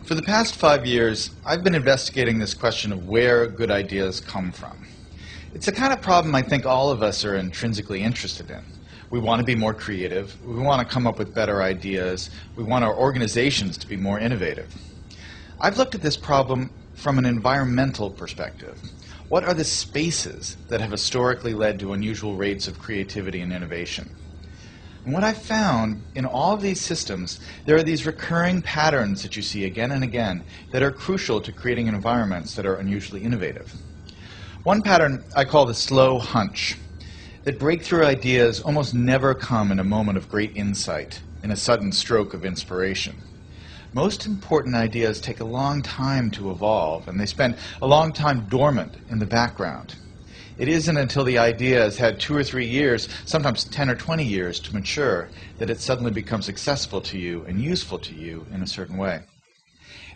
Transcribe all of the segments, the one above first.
For the past 5 years, I've been investigating this question of where good ideas come from. It's the kind of problem I think all of us are intrinsically interested in. We want to be more creative. We want to come up with better ideas. We want our organizations to be more innovative. I've looked at this problem from an environmental perspective. What are the spaces that have historically led to unusual rates of creativity and innovation? And what I've found in all of these systems, there are these recurring patterns that you see again and again that are crucial to creating environments that are unusually innovative. One pattern I call the slow hunch, that breakthrough ideas almost never come in a moment of great insight, in a sudden stroke of inspiration. Most important ideas take a long time to evolve, and they spend a long time dormant in the background. It isn't until the idea has had 2 or 3 years, sometimes 10 or 20 years to mature, that it suddenly becomes accessible to you and useful to you in a certain way.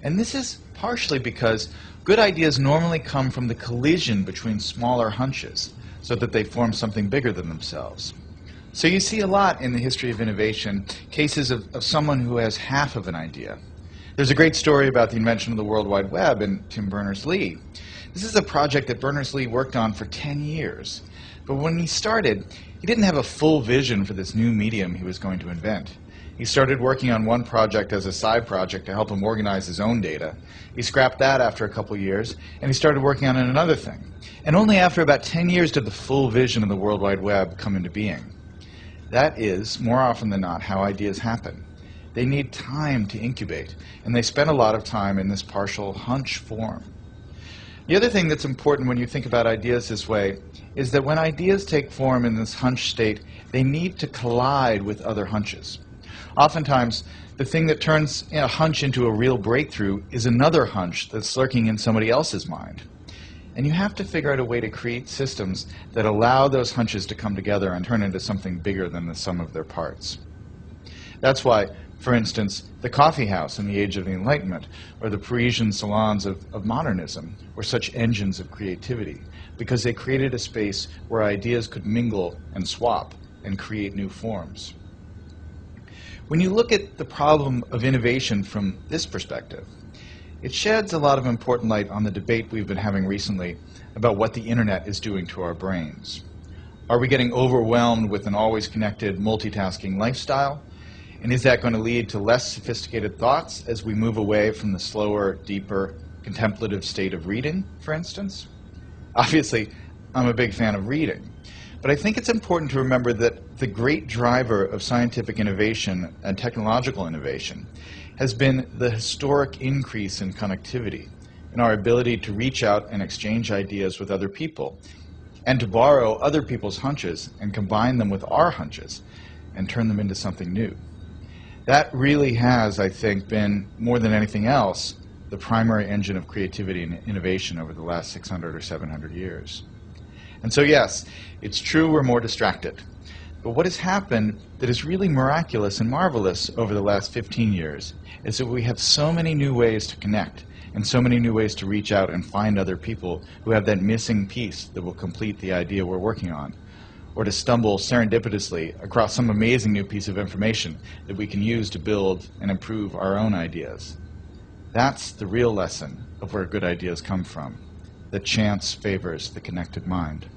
And this is partially because good ideas normally come from the collision between smaller hunches, so that they form something bigger than themselves. So you see a lot in the history of innovation, cases of someone who has half of an idea. There's a great story about the invention of the World Wide Web in Tim Berners-Lee. This is a project that Berners-Lee worked on for 10 years. But when he started, he didn't have a full vision for this new medium he was going to invent. He started working on one project as a side project to help him organize his own data. He scrapped that after a couple years, and he started working on another thing. And only after about 10 years did the full vision of the World Wide Web come into being. That is, more often than not, how ideas happen. They need time to incubate, and they spend a lot of time in this partial hunch form. The other thing that's important when you think about ideas this way is that when ideas take form in this hunch state, they need to collide with other hunches. Oftentimes, the thing that turns a hunch into a real breakthrough is another hunch that's lurking in somebody else's mind. And you have to figure out a way to create systems that allow those hunches to come together and turn into something bigger than the sum of their parts. That's why, for instance, the coffee house in the Age of the Enlightenment, or the Parisian salons of modernism, were such engines of creativity, because they created a space where ideas could mingle and swap and create new forms. When you look at the problem of innovation from this perspective, it sheds a lot of important light on the debate we've been having recently about what the internet is doing to our brains. Are we getting overwhelmed with an always connected, multitasking lifestyle? And is that going to lead to less sophisticated thoughts as we move away from the slower, deeper, contemplative state of reading, for instance? Obviously, I'm a big fan of reading. But I think it's important to remember that the great driver of scientific innovation and technological innovation has been the historic increase in connectivity, in our ability to reach out and exchange ideas with other people, and to borrow other people's hunches and combine them with our hunches and turn them into something new. That really has, I think, been, more than anything else, the primary engine of creativity and innovation over the last 600 or 700 years. And so yes, it's true we're more distracted. But what has happened that is really miraculous and marvelous over the last 15 years is that we have so many new ways to connect and so many new ways to reach out and find other people who have that missing piece that will complete the idea we're working on, or to stumble serendipitously across some amazing new piece of information that we can use to build and improve our own ideas. That's the real lesson of where good ideas come from, that chance favors the connected mind.